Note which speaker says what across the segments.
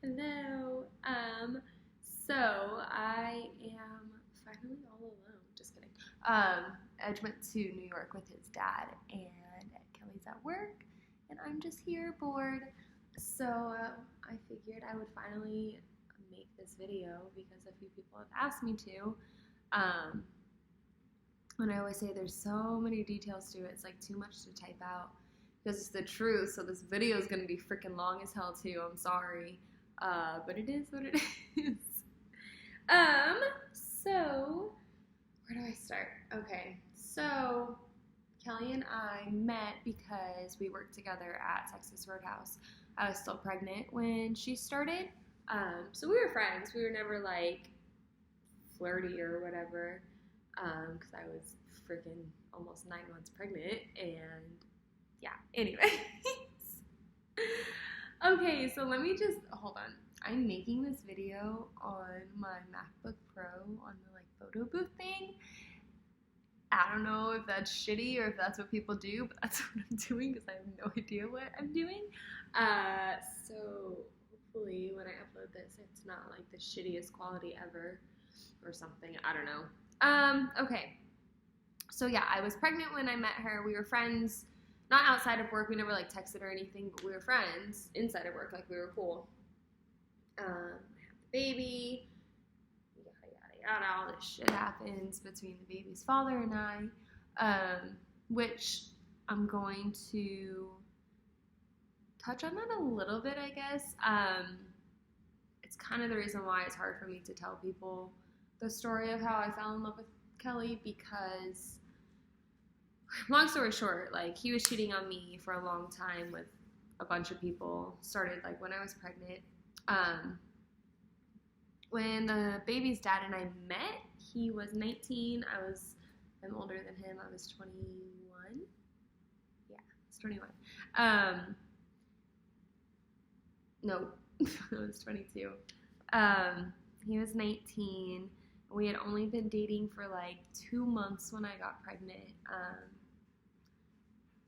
Speaker 1: Hello. So I am finally all alone. Just kidding. Edge went to New York with his dad, and Kelly's at work, and I'm just here bored. So I figured I would finally make this video because a few people have asked me to. Um, and I always say there's so many details to it. It's like too much to type out because it's the truth. So this video is gonna be freaking long as hell too. I'm sorry. But it is what it is. Um, so where do I start? Okay, so Kelly and I met because we worked together at Texas Roadhouse. I was still pregnant when she started. So we were friends. We were never like flirty or whatever. Because I was freaking almost 9 months pregnant, and yeah. Anyways, okay, so let me just hold on. I'm making this video on my MacBook Pro on the like photo booth thing. I don't know if that's shitty or if that's what people do, but that's what I'm doing because I have no idea what I'm doing. So hopefully when I upload this, it's not like the shittiest quality ever or something. I don't know. Okay. So yeah, I was pregnant when I met her. We were friends, not outside of work. We never like texted or anything, but we were friends inside of work. Like we were cool. I have the baby. Yada yada yada. All this shit happens between the baby's father and I, which I'm going to touch on that a little bit, I guess. It's kind of the reason why it's hard for me to tell people the story of how I fell in love with Kelly because, long story short, like he was cheating on me for a long time with a bunch of people. Started like when I was pregnant. When the baby's dad and I met, he was 19. I'm older than him. I was 21. Yeah, I was 21. No, I was 22. He was 19. We had only been dating for like 2 months when I got pregnant.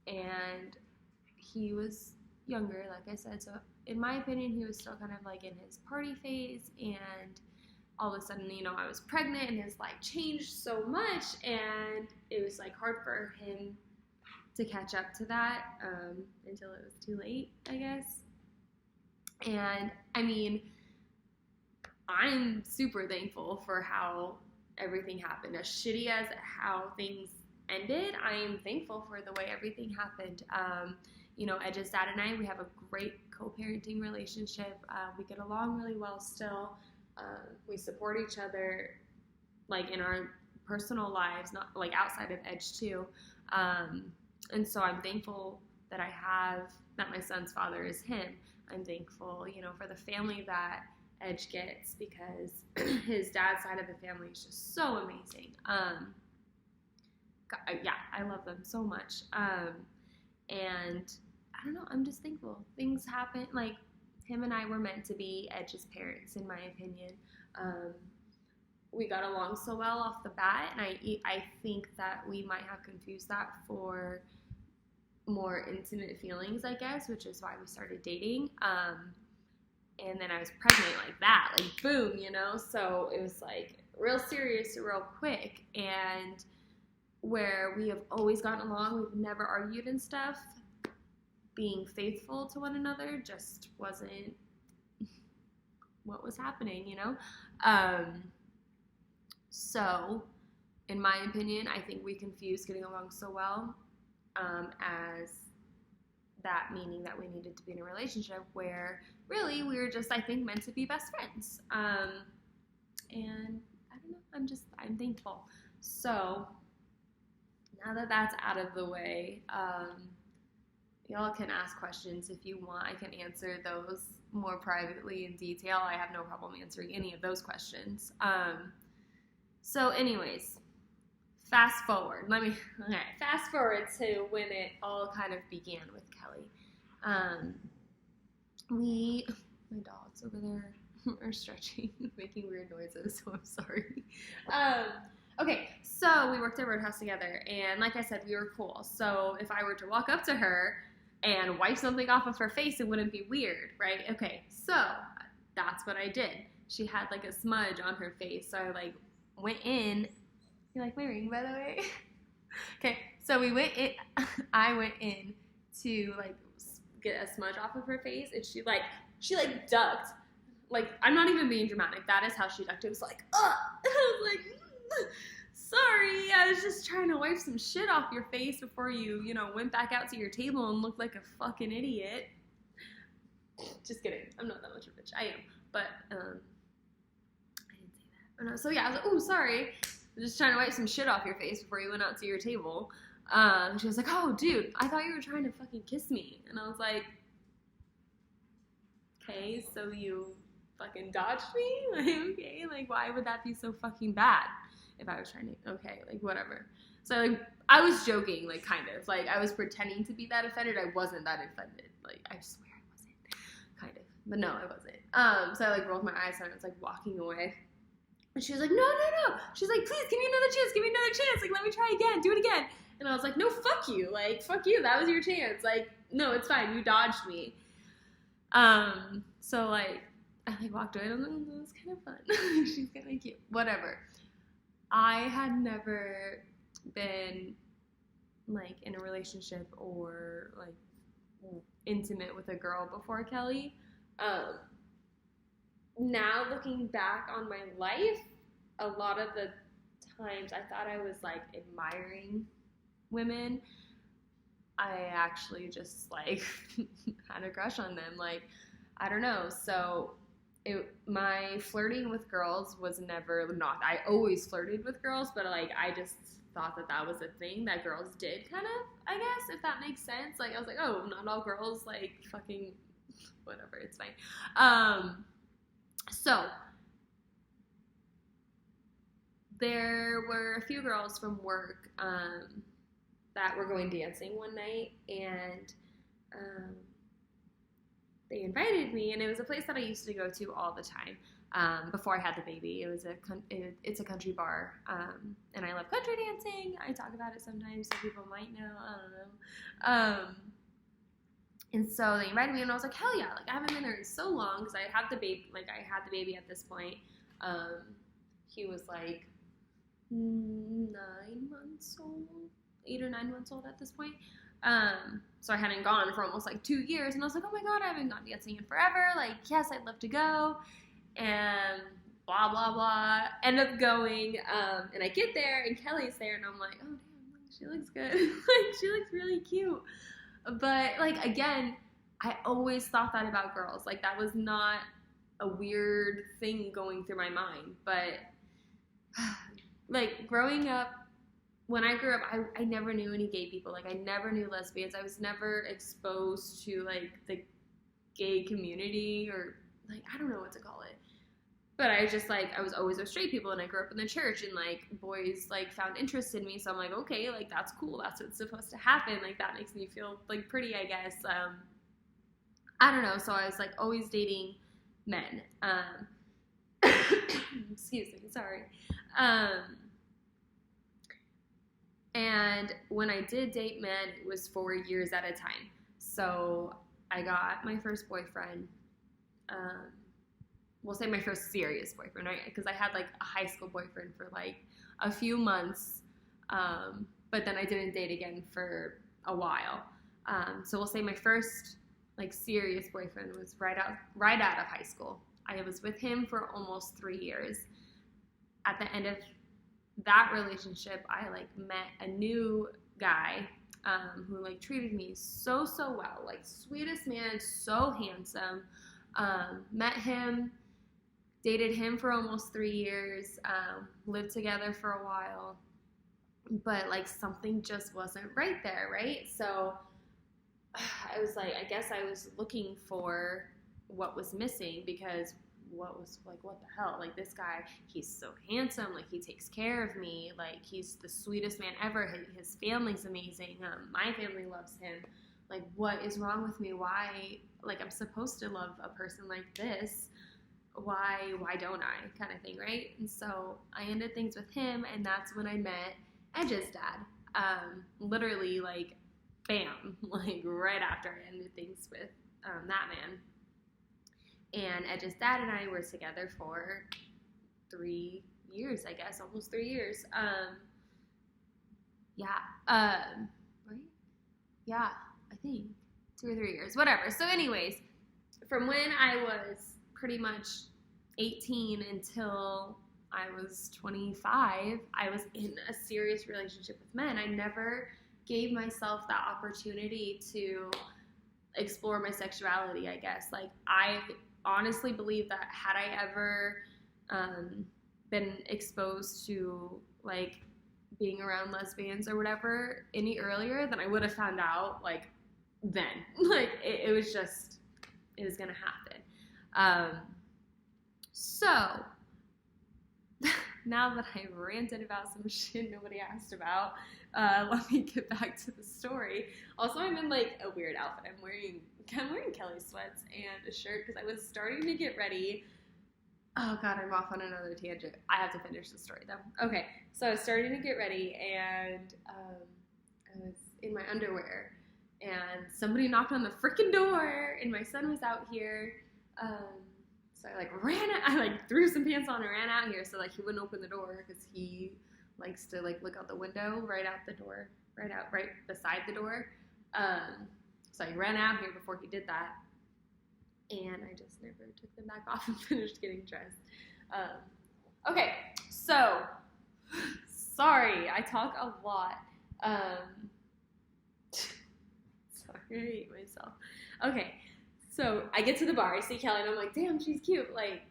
Speaker 1: And he was younger, like I said. So in my opinion, he was still kind of like in his party phase. And all of a sudden, you know, I was pregnant and his life changed so much. And it was like hard for him to catch up to that until it was too late, I guess. And I mean, I'm super thankful for how everything happened. As shitty as how things ended, I am thankful for the way everything happened. You know, Edge's dad and I, we have a great co-parenting relationship. We get along really well still. We support each other, like in our personal lives, not like outside of Edge too. And so I'm thankful that that my son's father is him. I'm thankful, you know, for the family that Edge gets because his dad's side of the family is just so amazing. Yeah, I love them so much. And I don't know, I'm just thankful. Things happen, like him and I were meant to be Edge's parents, in my opinion. We got along so well off the bat, and I think that we might have confused that for more intimate feelings, I guess, which is why we started dating. And then I was pregnant like that, like boom, you know? So it was like real serious, real quick. And where we have always gotten along, we've never argued and stuff, being faithful to one another just wasn't what was happening, you know? So in my opinion, I think we confused getting along so well as that meaning that we needed to be in a relationship where really we were just, I think, meant to be best friends. And I don't know, I'm thankful. So now that that's out of the way, y'all can ask questions if you want. I can answer those more privately in detail. I have no problem answering any of those questions. So anyways, fast forward to when it all kind of began with Kelly. My dogs over there are stretching, making weird noises, so I'm sorry. Okay, so we worked at Roadhouse together, and like I said, we were cool. So if I were to walk up to her and wipe something off of her face, it wouldn't be weird, right? Okay, so that's what I did. She had like a smudge on her face, so I like went in. You like my ring, by the way? Okay, so we went in. I went in to like get a smudge off of her face, and she ducked. Like, I'm not even being dramatic. That is how she ducked. It was like, ugh. I was like, sorry. I was just trying to wipe some shit off your face before you, went back out to your table and looked like a fucking idiot. Just kidding. I'm not that much of a bitch. I am. But, I didn't say that. Oh, no. So, yeah, I was like, oh, sorry. I'm just trying to wipe some shit off your face before you went out to your table. She was like, oh, dude, I thought you were trying to fucking kiss me. And I was like, okay, so you fucking dodged me? Like, okay, like, why would that be so fucking bad if I was trying to, okay, like, whatever. So, like, I was joking, like, kind of. Like, I was pretending to be that offended. I wasn't that offended. Like, I swear I wasn't. Kind of. But no, I wasn't. So I, like, rolled my eyes and I was, like, walking away. And she was like, no. She's like, please, give me another chance. Like, let me try again. Do it again. And I was like, no, fuck you. Like, fuck you. That was your chance. Like, no, it's fine. You dodged me. So, like, I, like, walked away. And I was like, it was kind of fun. She's kind of cute. Whatever. I had never been, like, in a relationship or, like, intimate with a girl before Kelly. Now, looking back on my life, a lot of the times I thought I was, like, admiring women. I actually just, like, had a crush on them. Like, I don't know. So, my flirting with girls was never not. I always flirted with girls, but, like, I just thought that was a thing that girls did, kind of, I guess, if that makes sense. Like, I was like, oh, not all girls, like, fucking, whatever, it's fine. So, there were a few girls from work, that were going dancing one night, and, they invited me, and it was a place that I used to go to all the time, before I had the baby. It's a country bar, and I love country dancing. I talk about it sometimes, so people might know, I don't know. And so they invited me, and I was like, hell yeah, like, I haven't been there in so long, because I had the baby at this point. He was, like, 9 months old, 8 or 9 months old at this point. So I hadn't gone for almost, like, 2 years, and I was like, oh my god, I haven't gone dancing in forever, like, yes, I'd love to go, and blah, blah, blah, end up going, and I get there, and Kelly's there, and I'm like, oh, damn, she looks good, like, she looks really cute. But, like, again, I always thought that about girls. Like, that was not a weird thing going through my mind. But, like, growing up, when I grew up, I never knew any gay people. Like, I never knew lesbians. I was never exposed to, like, the gay community or, like, I don't know what to call it. But I just, like, I was always with straight people, and I grew up in the church, and, like, boys, like, found interest in me, so I'm like, okay, like, that's cool, that's what's supposed to happen, like, that makes me feel, like, pretty, I guess. I don't know, so I was, like, always dating men. Excuse me, sorry. And when I did date men, it was for years at a time. So I got my first boyfriend, we'll say my first serious boyfriend, right? Because I had, like, a high school boyfriend for, like, a few months, but then I didn't date again for a while. So we'll say my first, like, serious boyfriend was right out of high school. I was with him for almost 3 years. At the end of that relationship, I, like, met a new guy, who, like, treated me so well. Like, sweetest man, so handsome. Met him, dated him for almost 3 years, lived together for a while, but, like, something just wasn't right there, right? So I was like, I guess I was looking for what was missing, because what the hell? Like, this guy, he's so handsome, like, he takes care of me, like, he's the sweetest man ever, his family's amazing, my family loves him, like, what is wrong with me? Why, like, I'm supposed to love a person like this, why don't I, kind of thing, right? And so I ended things with him, and that's when I met Edge's dad, literally, like, bam, like, right after I ended things with that man. And Edge's dad and I were together for 3 years, I guess, almost 3 years. Yeah. Right? Yeah, I think 2 or 3 years, whatever. So, anyways, from when I was pretty much 18 until I was 25, I was in a serious relationship with men. I never gave myself that opportunity to explore my sexuality, I guess. Like, I honestly believe that had I ever been exposed to, like, being around lesbians or whatever any earlier, then I would have found out, like, then. Like, it was just, it was going to happen. So, now that I ranted about some shit nobody asked about, let me get back to the story. Also, I'm in, like, a weird outfit. I'm wearing Kelly sweats and a shirt because I was starting to get ready. Oh, God, I'm off on another tangent. I have to finish the story, though. Okay, so I was starting to get ready, and I was in my underwear, and somebody knocked on the freaking door, and my son was out here. So I, like, threw some pants on and ran out here so, like, he wouldn't open the door because he likes to, like, look out the window right beside the door. So I ran out here before he did that. And I just never took them back off and finished getting dressed. Okay, so, sorry, I talk a lot. Sorry, I hate myself. Okay, so I get to the bar, I see Kelly, and I'm like, damn, she's cute. Like,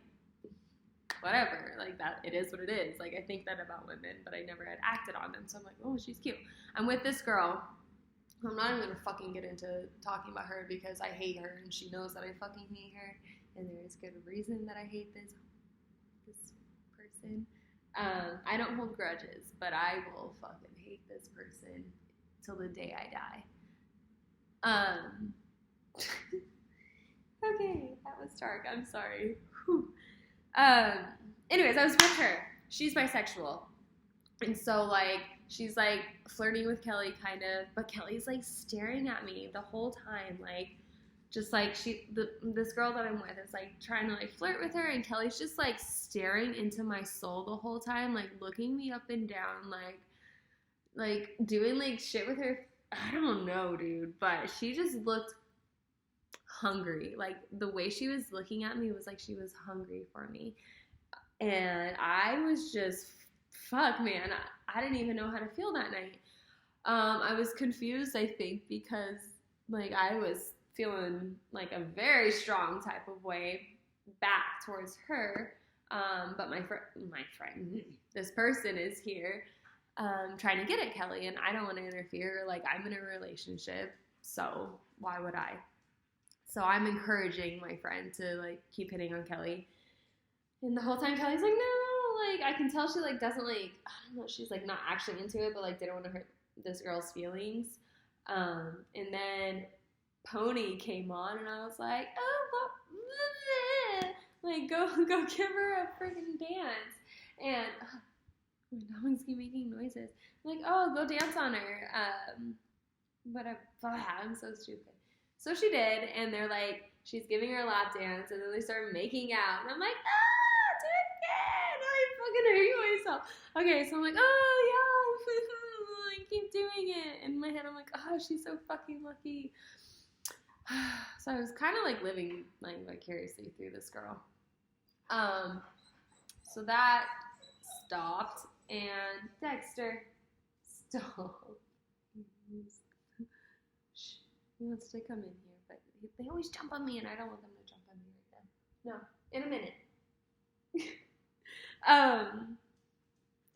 Speaker 1: whatever, like, that, it is what it is. Like, I think that about women, but I never had acted on them, so I'm like, oh, she's cute. I'm with this girl. I'm not even gonna fucking get into talking about her because I hate her and she knows that I fucking hate her, and there's good reason that I hate this person. I don't hold grudges, but I will fucking hate this person till the day I die. Okay, that was dark. I'm sorry. Whew. Anyways, I was with her. She's bisexual. And so, like, she's, like, flirting with Kelly, kind of, but Kelly's, like, staring at me the whole time, like, just, like, this girl that I'm with is, like, trying to, like, flirt with her, and Kelly's just, like, staring into my soul the whole time, like, looking me up and down, like, doing, like, shit with her. I don't know, dude, but she just looked hungry. Like, the way she was looking at me was like she was hungry for me, and I was just... fuck, man, I didn't even know how to feel that night. I was confused, I think, because, like, I was feeling, like, a very strong type of way back towards her, but my friend, this person is here, trying to get at Kelly, and I don't want to interfere. Like, I'm in a relationship, so why would I? So I'm encouraging my friend to, like, keep hitting on Kelly, and the whole time Kelly's like, no. Like, I can tell she, like, doesn't, like, I don't know, she's, like, not actually into it, but, like, didn't want to hurt this girl's feelings. And then Pony came on, and I was like, oh, like, go give her a freaking dance. And my dog's keep making noises. I'm like, oh, go dance on her. But I'm so stupid. So she did, and they're like, she's giving her a lap dance, and then they start making out, and I'm like, hurting myself. Okay, so I'm like, oh yeah, I keep doing it. In my head, I'm like, oh, she's so fucking lucky. So I was kind of like living like vicariously through this girl. So that stopped, and Dexter, stop. Shh, he wants to come in here, but they always jump on me, and I don't want them to jump on me right now. No, in a minute.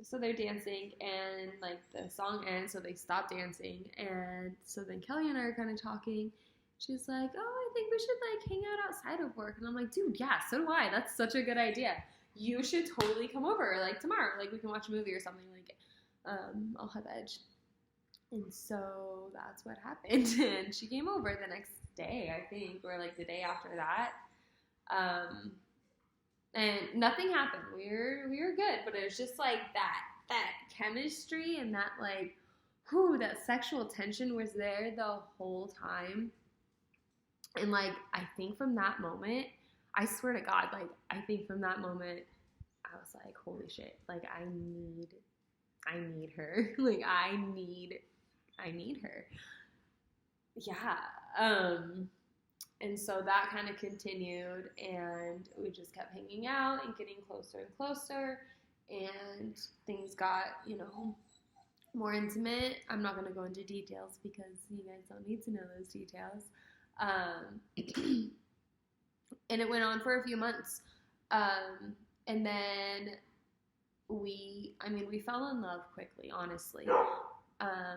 Speaker 1: So they're dancing, and, like, the song ends, so they stop dancing, and so then Kelly and I are kind of talking. She's like, oh, I think we should, like, hang out outside of work, and I'm like, dude, yeah, so do I. That's such a good idea. You should totally come over, like, tomorrow. Like, we can watch a movie or something. Like, I'll have Edge. And so that's what happened, and she came over the next day, I think, or, like, the day after that. And nothing happened. We were good, but it was just like that chemistry and that, like, that sexual tension was there the whole time. And, like, I think from that moment, I swear to God, like, I think from that moment, I was like, holy shit, like, I need her. Like, I need her. Yeah. And so that kind of continued, and we just kept hanging out and getting closer and closer, and things got, more intimate. I'm not going to go into details because you guys don't need to know those details. And it went on for a few months. And then we fell in love quickly, honestly. Dogs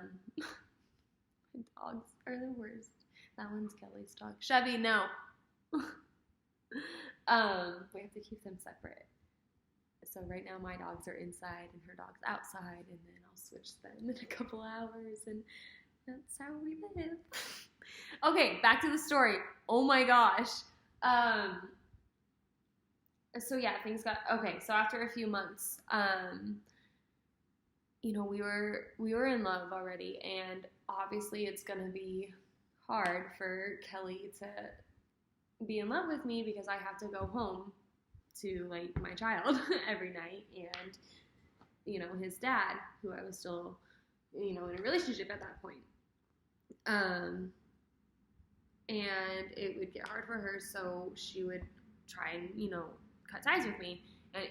Speaker 1: are the worst. That one's Kelly's dog. Chevy, no. We have to keep them separate. So right now my dogs are inside and her dog's outside, and then I'll switch them in a couple hours, and that's how we live. Okay, back to the story. Oh my gosh. So yeah, things got okay. So after a few months, we were in love already, and obviously it's gonna be hard for Kelly to be in love with me because I have to go home to like my child every night, and his dad, who I was still in a relationship at that point, and it would get hard for her, so she would try and cut ties with me. And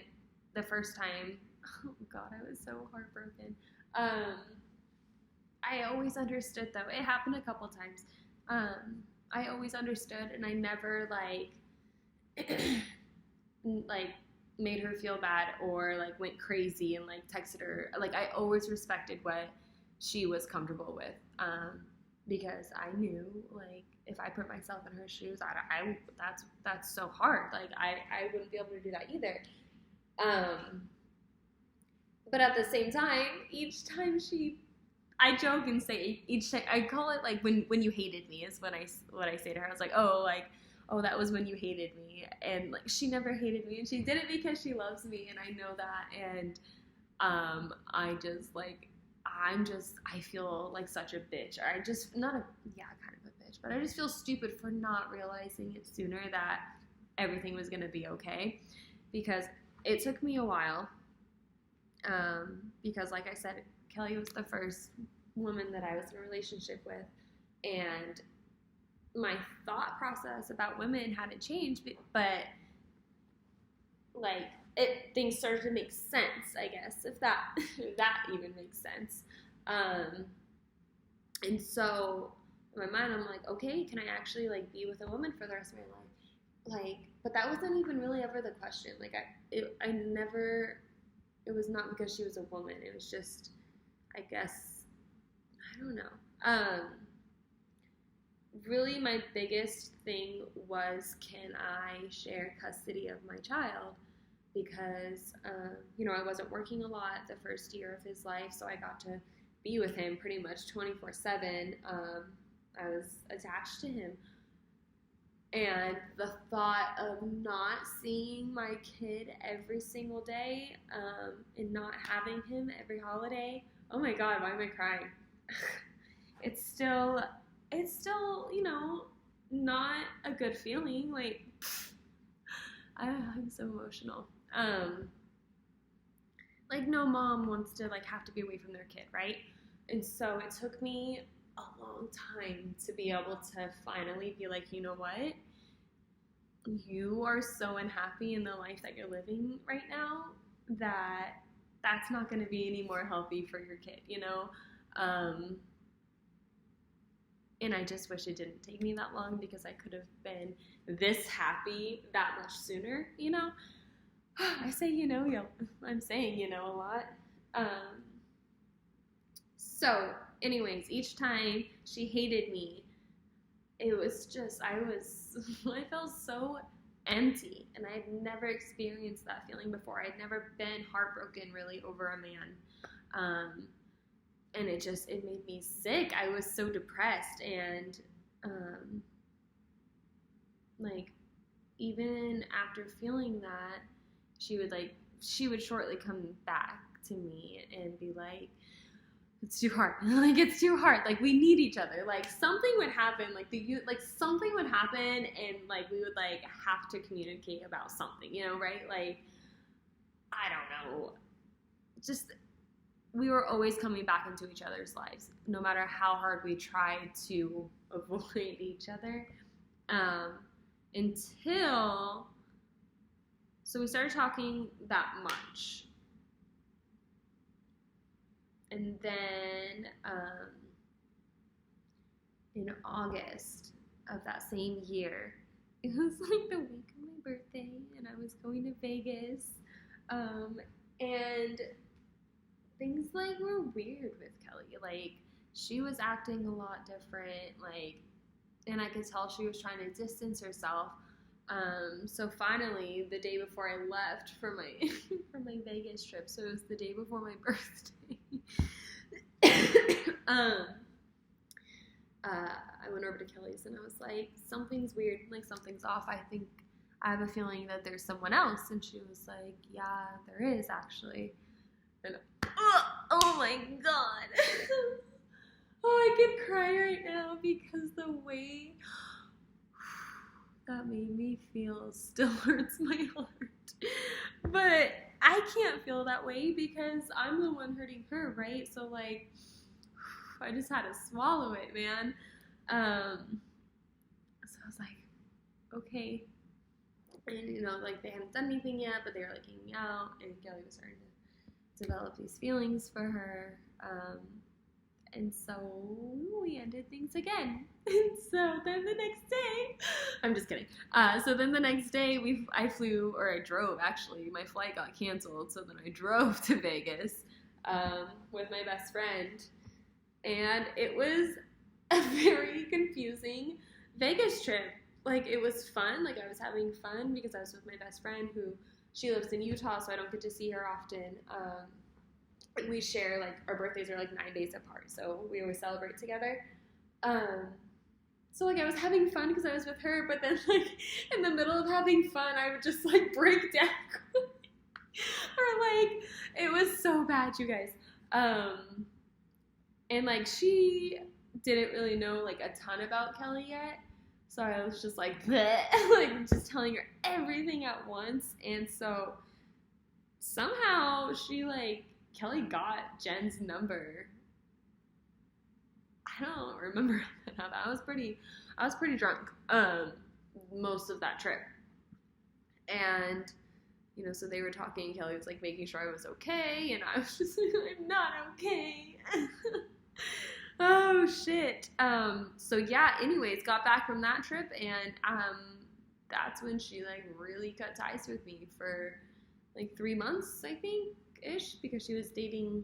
Speaker 1: the first time, oh God, I was so heartbroken. I always understood, though. It happened a couple times. I always understood, and I never like made her feel bad or like went crazy and like texted her. Like, I always respected what she was comfortable with, because I knew, like, if I put myself in her shoes, that's so hard. Like, I wouldn't be able to do that either. But at the same time, each time I joke and say, each time, I call it like when you hated me is what I say to her. I was like, oh, that was when you hated me. And like, she never hated me, and she did it because she loves me, and I know that. And I feel like such a bitch. Or I just, kind of a bitch, but I just feel stupid for not realizing it sooner that everything was going to be okay. Because it took me a while. Because like I said, Kelly was the first woman that I was in a relationship with, and my thought process about women hadn't changed, but like things started to make sense, I guess, if that even makes sense. And so in my mind, I'm like, okay, can I actually like be with a woman for the rest of my life? Like, but that wasn't even really ever the question. Like, it was not because she was a woman. It was just, I guess, I don't know. Really, my biggest thing was, can I share custody of my child? Because, I wasn't working a lot the first year of his life, so I got to be with him pretty much 24/7. I was attached to him. And the thought of not seeing my kid every single day, and not having him every holiday, oh my God, why am I crying? It's still, not a good feeling. Like, I'm so emotional. Like, no mom wants to like have to be away from their kid, right? And so it took me a long time to be able to finally be like, you know what? You are so unhappy in the life that you're living right now that that's not going to be any more healthy for your kid, and I just wish it didn't take me that long, because I could have been this happy that much sooner, I say, I'm saying, a lot. So anyways, each time she hated me, it was just, I felt so empty, and I had never experienced that feeling before. I'd never been heartbroken really over a man. And it made me sick. I was so depressed, and like, even after feeling that, she would shortly come back to me and be like, it's too hard. Like, it's too hard. Like, we need each other. Like, something would happen. Like, something would happen, and like we would like have to communicate about something, you know, right? Like, I don't know. Just, we were always coming back into each other's lives, no matter how hard we tried to avoid each other. Until, so we started talking that much. And then in August of that same year, it was like the week of my birthday, and I was going to Vegas. And things like were weird with Kelly. Like, she was acting a lot different, like, and I could tell she was trying to distance herself. So finally, the day before I left for my for my Vegas trip, so it was the day before my birthday. I went over to Kelly's and I was like, something's weird, like something's off. I think I have a feeling that there's someone else. And she was like, yeah, there is actually. And oh my god. Oh, I could cry right now because the way that made me feel still hurts my heart. But I can't feel that way because I'm the one hurting her, right? So, like, I just had to swallow it, man. So I was like, okay. And, you know, like, they hadn't done anything yet, but they were, like, hanging out, and Kelly was starting to develop these feelings for her. And so we ended things again. And so then the next day, I'm just kidding. So then the next day, I drove, actually. My flight got canceled, so then I drove to Vegas with my best friend. And it was a very confusing Vegas trip. Like, it was fun. Like, I was having fun because I was with my best friend she lives in Utah, so I don't get to see her often. We share, like, our birthdays are, like, 9 days apart, so we always celebrate together. So, like, I was having fun because I was with her, but then, like, in the middle of having fun, I would just, like, break down. Or, like, it was so bad, you guys. And, like, she didn't really know, like, a ton about Kelly yet, so I was just, like, bleh, like, just telling her everything at once, and so somehow Kelly got Jen's number. I don't remember how that. I was pretty drunk most of that trip. And, you know, so they were talking, Kelly was like making sure I was okay, and I was just like, I'm not okay. Oh shit. So yeah, anyways, got back from that trip, and that's when she like really cut ties with me for like 3 months, I think. Ish, because she was dating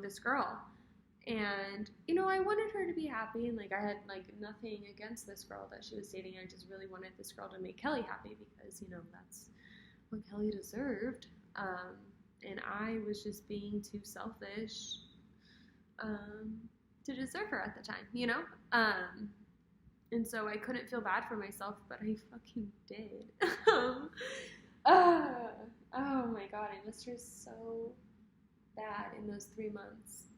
Speaker 1: this girl, and you know, I wanted her to be happy, and like I had like nothing against this girl that she was dating. I just really wanted this girl to make Kelly happy because, you know, that's what Kelly deserved, and I was just being too selfish to deserve her at the time, you know, and so I couldn't feel bad for myself, but I fucking did. Oh my god, I missed her so bad in those 3 months.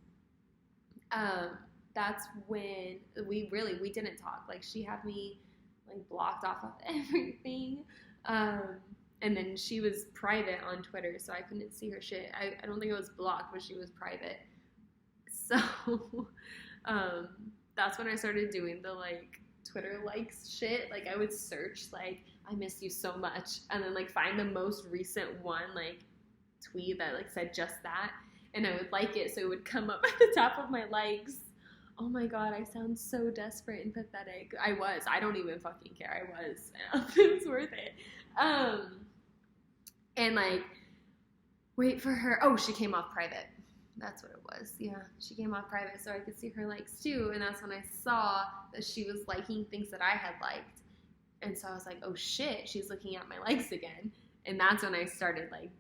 Speaker 1: That's when we didn't talk. Like, she had me like blocked off of everything. And then she was private on Twitter, so I couldn't see her shit. I don't think it was blocked, but she was private. So that's when I started doing the like Twitter likes shit. Like, I would search like, I miss you so much, and then like find the most recent one, like tweet that like said just that, and I would like it, so it would come up at the top of my likes. Oh my god, I sound so desperate and pathetic. I don't even fucking care. I was. It was worth it. And like, wait for her. Oh, she came off private. That's what it was. Yeah, she came off private so I could see her likes too, and that's when I saw that she was liking things that I had liked. And so I was like, oh shit, she's looking at my likes again. And that's when I started like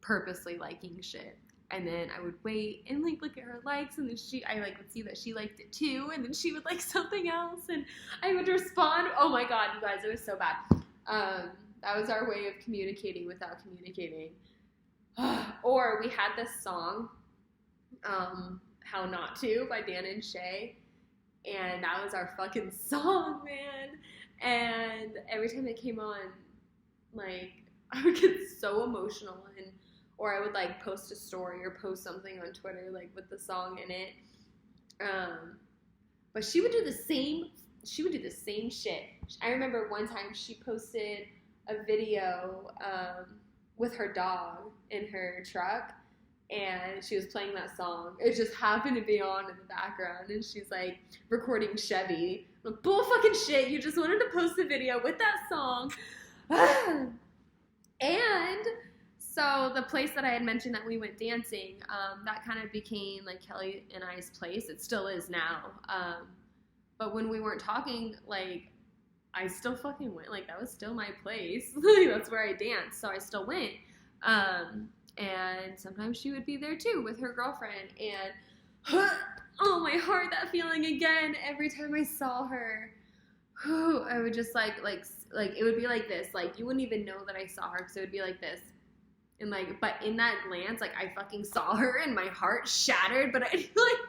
Speaker 1: purposely liking shit. And then I would wait and like look at her likes, and then I like would see that she liked it too, and then she would like something else, and I would respond. Oh my god, you guys, it was so bad. That was our way of communicating without communicating. Or we had this song. How Not To by Dan and Shay. And that was our fucking song, man. And every time it came on, like, I would get so emotional, or I would, like, post a story or post something on Twitter, like, with the song in it. But she would do the same shit. I remember one time she posted a video with her dog in her truck, and she was playing that song. It just happened to be on in the background, and she's like recording Chevy. I'm like, bull fucking shit, you just wanted to post a video with that song. And so the place that I had mentioned that we went dancing, that kind of became like Kelly and I's place. It still is now. But when we weren't talking, like, I still fucking went. Like, that was still my place. Like, that's where I danced, so I still went. And sometimes she would be there too with her girlfriend. And oh, my heart, that feeling again. Every time I saw her, I would just like it would be like this. Like, you wouldn't even know that I saw her, because it would be like this. And like, but in that glance, like, I fucking saw her and my heart shattered. But I like,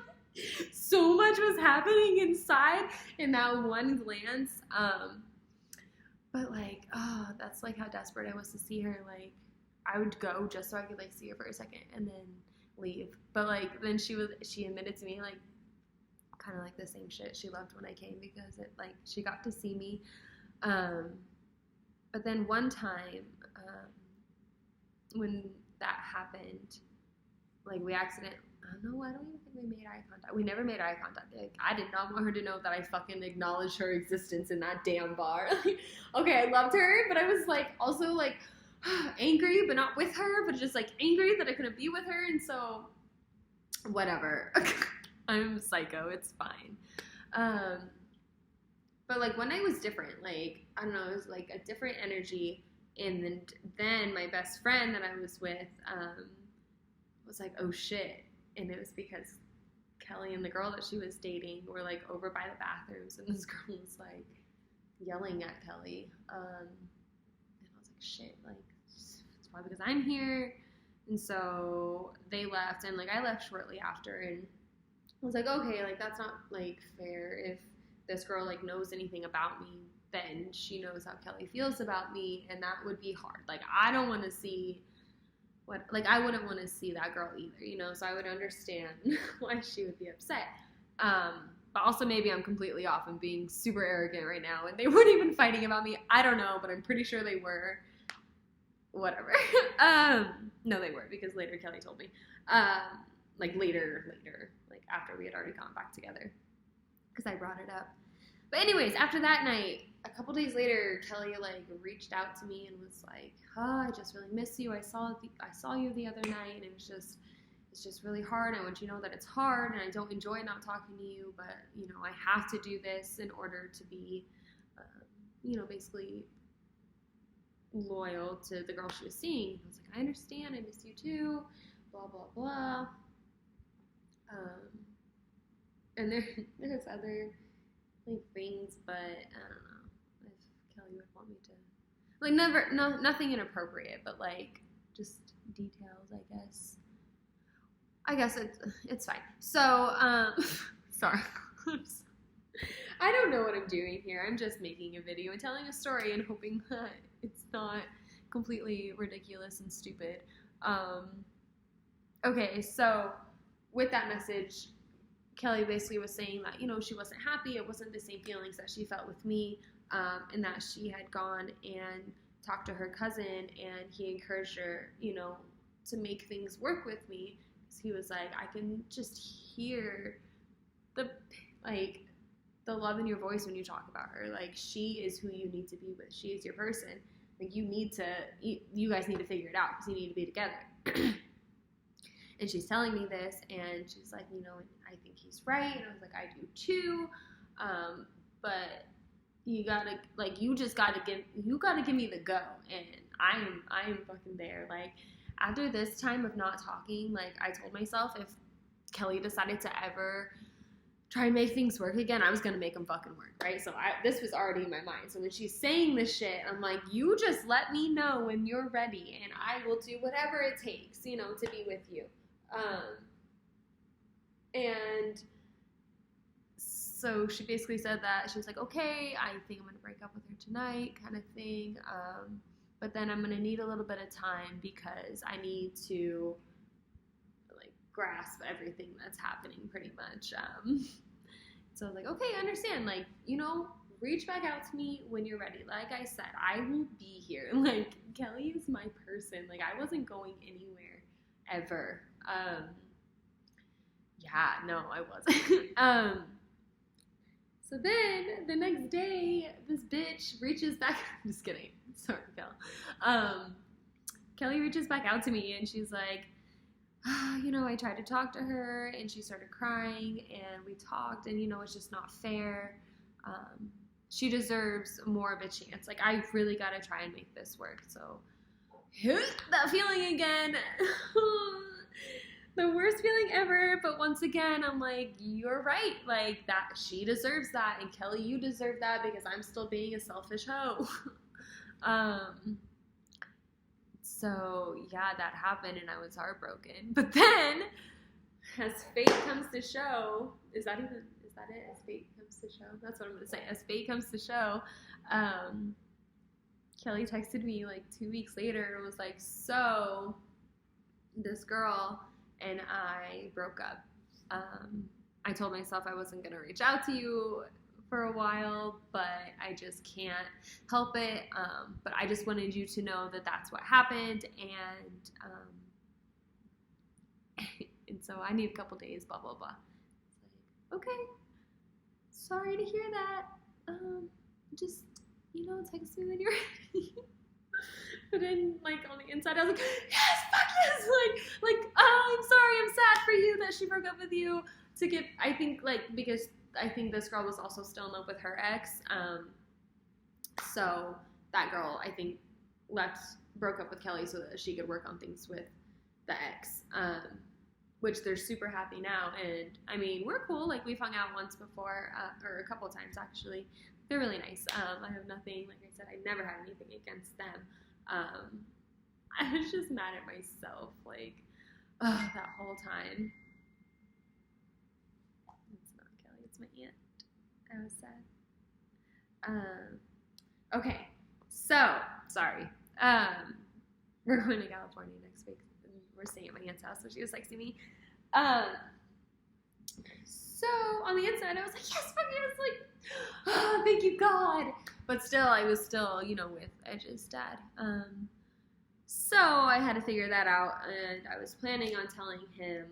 Speaker 1: so much was happening inside in that one glance. But like, oh, that's like how desperate I was to see her. Like, I would go just so I could like see her for a second and then leave. But like, then she admitted to me like kind of like the same shit. She loved when I came because it like she got to see me. But then one time when that happened, like we I don't even think we made eye contact. We never made eye contact. Like, I did not want her to know that I fucking acknowledged her existence in that damn bar. Like, okay, I loved her, but I was like also like angry, but not with her, but just like angry that I couldn't be with her. And so whatever. I'm psycho, it's fine. But like one night was different. Like, I don't know, it was like a different energy. And then my best friend that I was with was like, oh shit. And it was because Kelly and the girl that she was dating were like over by the bathrooms, and this girl was like yelling at Kelly. And I was like, shit, like it's probably because I'm here. And so they left, and like I left shortly after, and I was like, okay, like that's not like fair. If this girl like knows anything about me, then she knows how Kelly feels about me, and that would be hard. Like, I don't want to see I wouldn't want to see that girl either, you know, so I would understand why she would be upset. But also maybe I'm completely off and being super arrogant right now, and they weren't even fighting about me. I don't know, but I'm pretty sure they were. Whatever. No, they were, because later Kelly told me. Like later, like after we had already gone back together, because I brought it up. But anyways, after that night, a couple days later, Kelly like reached out to me and was like, I just really miss you. I saw you the other night, and it's just really hard. I want you to know that it's hard, and I don't enjoy not talking to you, but you know, I have to do this in order to be, you know, basically loyal to the girl she was seeing. I was like, I understand. I miss you too. Blah blah blah. And there's other like things, but I don't know if Kelly would want me to, like, nothing inappropriate, but like just details, I guess it's fine. So sorry. I don't know what I'm doing here. I'm just making a video and telling a story and hoping that it's not completely ridiculous and stupid. Okay, so with that message, Kelly basically was saying that, you know, she wasn't happy. It wasn't the same feelings that she felt with me, and that she had gone and talked to her cousin, and he encouraged her, you know, to make things work with me. Because he was like, I can just hear the love in your voice when you talk about her. Like, she is who you need to be with. She is your person. Like, you guys need to figure it out, because you need to be together. And she's telling me this, and she's like, you know, I think he's right. And I was like, I do too. But you gotta give me the go. And I am fucking there. Like, after this time of not talking, like, I told myself if Kelly decided to ever try and make things work again, I was gonna make them fucking work, right? So this was already in my mind. So when she's saying this shit, I'm like, you just let me know when you're ready, and I will do whatever it takes, you know, to be with you. And so she basically said that she was like, okay, I think I'm gonna break up with her tonight, kind of thing. But then I'm gonna need a little bit of time because I need to like grasp everything that's happening, pretty much. So I was like, okay, I understand. Like, you know, reach back out to me when you're ready. Like I said, I will be here. Like, Kelly is my person. Like, I wasn't going anywhere ever. Yeah, no, I wasn't. So then the next day, this bitch reaches back. I'm just kidding. Sorry, Kel. Kelly reaches back out to me and she's like, you know, I tried to talk to her and she started crying and we talked and, you know, it's just not fair. She deserves more of a chance. Like, I really got to try and make this work. So, that feeling again. The worst feeling ever. But once again, I'm like, you're right. Like, that she deserves that. And Kelly, you deserve that because I'm still being a selfish hoe. So, yeah, that happened and I was heartbroken. But then, as fate comes to show, is that it? As fate comes to show? That's what I'm going to say. As fate comes to show, Kelly texted me like 2 weeks later and was like, so, this girl and I broke up. I told myself I wasn't going to reach out to you for a while, but I just can't help it. But I just wanted you to know that that's what happened, and and so I need a couple days, blah, blah, blah. It's like, okay, sorry to hear that. Just, you know, text me when you're ready. But then, like, on the inside, I was like, yes, fuck yes! Like, oh, I'm sorry, I'm sad for you that she broke up with you. To get, I think, like, because I think this girl was also still in love with her ex. So that girl, I think, broke up with Kelly so that she could work on things with the ex. Which they're super happy now. And, I mean, we're cool. Like, we've hung out once before, or a couple times, actually. They're really nice. I have nothing, like I said, I never had anything against them. I was just mad at myself, like, that whole time. It's not Kelly, it's my aunt. I was sad. Okay, so, sorry. We're going to California next week. We're staying at my aunt's house, so she was texting me. So, on the inside, I was like, yes, fuck yes, like, oh, thank you, God. But still, I was still, you know, with Edge's dad. So I had to figure that out, and I was planning on telling him,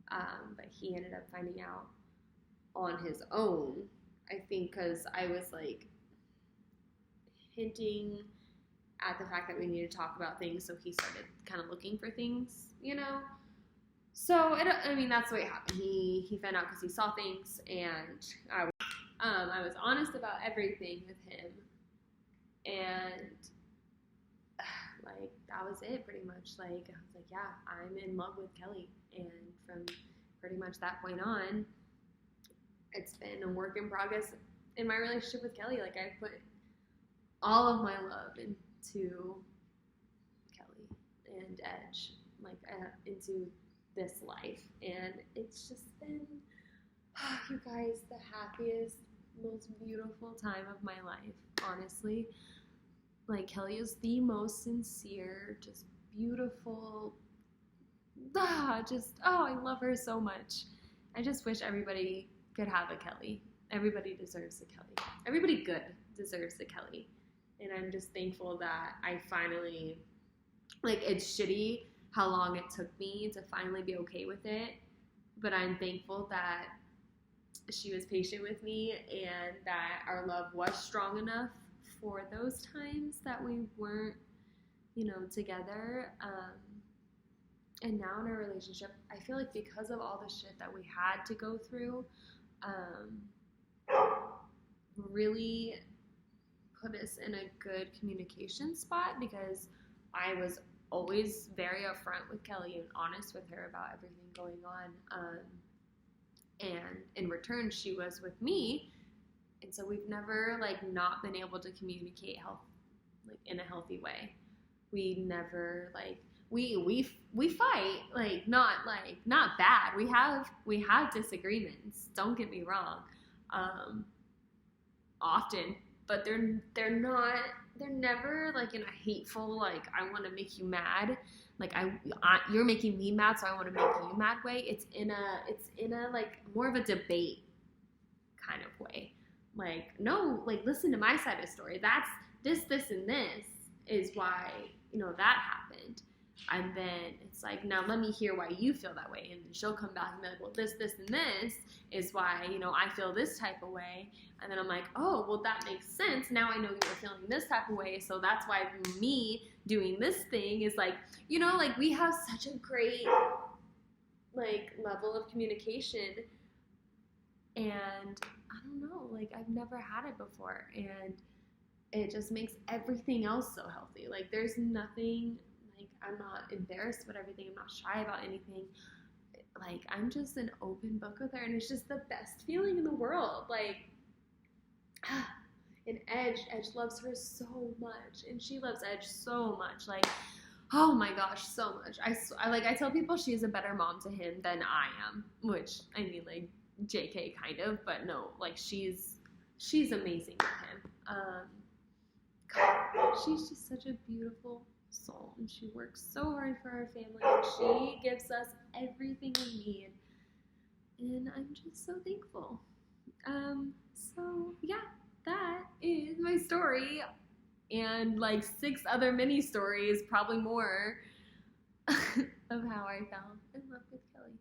Speaker 1: but he ended up finding out on his own, I think, because I was, like, hinting at the fact that we needed to talk about things, so he started kind of looking for things, you know? So, I mean, that's the way it happened. He found out because he saw things, and I was honest about everything with him, and, like, that was it, pretty much. Like, I was like, yeah, I'm in love with Kelly, and from pretty much that point on, it's been a work in progress in my relationship with Kelly. Like, I put all of my love into Kelly and Edge, like, into this life, and it's just been, you guys, the happiest, most beautiful time of my life, honestly. Like, Kelly is the most sincere, just beautiful, I love her so much. I just wish everybody could have a Kelly. Everybody deserves a Kelly. Everybody good deserves a Kelly. And I'm just thankful that I finally, like, it's shitty how long it took me to finally be okay with it, but I'm thankful that she was patient with me and that our love was strong enough for those times that we weren't, you know, together. And now in our relationship, I feel like because of all the shit that we had to go through, really put us in a good communication spot, because I was always very upfront with Kelly and honest with her about everything going on. And in return, she was with me. And so we've never, like, not been able to communicate like, in a healthy way. We never, like, we fight, not bad. We have disagreements. Don't get me wrong, often, but they're never like in a hateful, like I want to make you mad, like you're making me mad, so I want to make you mad way. It's in a like more of a debate kind of way. Like, no, like listen to my side of the story. That's this, and this is why, that happened. And then it's like, now let me hear why you feel that way. And then she'll come back and be like, well, this, and this is why, I feel this type of way. And then I'm like, oh, well, that makes sense. Now I know you're feeling this type of way. So that's why me doing this thing is like, like we have such a great, like, level of communication. And I don't know, like, I've never had it before. And it just makes everything else so healthy. Like, there's nothing, like, I'm not embarrassed about everything. I'm not shy about anything. Like, I'm just an open book with her, and it's just the best feeling in the world. Like, and Edge loves her so much, and she loves Edge so much. Like, oh my gosh, so much. I tell people she's a better mom to him than I am, which, I mean, like, JK kind of, but no, like, she's amazing with him. God, she's just such a beautiful soul, and she works so hard for our family, and she gives us everything we need, and I'm just so thankful. So yeah, that is my story, and like 6 other mini stories, probably more, of how I fell in love with Kelly.